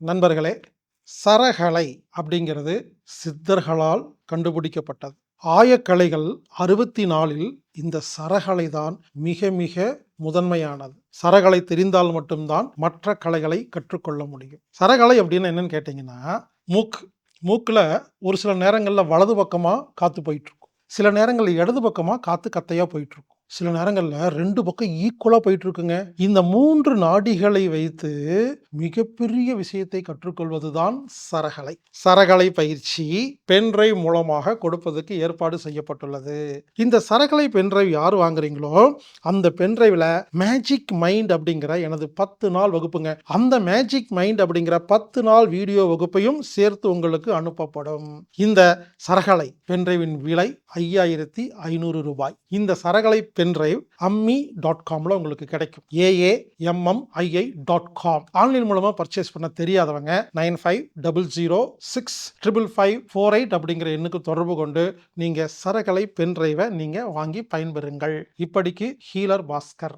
நண்பர்களே, சரகலை அப்படிங்கிறது சித்தர்களால் கண்டுபிடிக்கப்பட்டது. ஆயக்கலைகள் 64ல் இந்த சரகலை தான் மிக மிக முதன்மையானது. சரகலை தெரிந்தால் மட்டும்தான் மற்ற கலைகளை கற்றுக்கொள்ள முடியும். சரகலை அப்படின்னு என்னன்னு கேட்டீங்கன்னா, மூக்குல ஒரு சில நேரங்கள்ல வலது பக்கமா காத்து போயிட்டு இருக்கும். சில நேரங்கள்ல இடது பக்கமா காத்து கத்தையா போயிட்டு இருக்கும். சில நேரங்கள்ல 2 பக்கம் ஈக்குவலா போயிட்டு இருக்குங்க. இந்த 3 நாடிகளை வைத்து மிகப்பெரிய விஷயத்தை கற்றுக்கொள்வதுதான் சரகலை. சரகலை பயிற்சி பென்டிரைவ் மூலமாக கொடுப்பதற்கு ஏற்பாடு செய்யப்பட்டுள்ளது. இந்த சரகலை பென்டிரைவ் யார் வாங்குறீங்களோ அந்த பென்டிரைவ்ல மேஜிக் மைண்ட் அப்படிங்கிற எனது 10 நாள் வகுப்புங்க. அந்த மேஜிக் மைண்ட் அப்படிங்கிற 10 நாள் வீடியோ வகுப்பையும் சேர்த்து உங்களுக்கு அனுப்பப்படும். இந்த சரகலை பென்டிரைவின் விலை 5500 ரூபாய். இந்த சரகலை பென்டிரைவ் ammi.comல உங்களுக்கு கிடைக்கும். AAMMII.com. ஆன்லைன் மூலமா பர்ச்சேஸ் பண்ண தெரியாதவங்க 9500655548 அப்படிங்கிற எண்ணுக்கு தொடர்பு கொண்டு நீங்க சரகலை பென்டிரைவை நீங்க வாங்கி பயன்பெறுங்கள். இப்படிக்கு ஹீலர் பாஸ்கர்.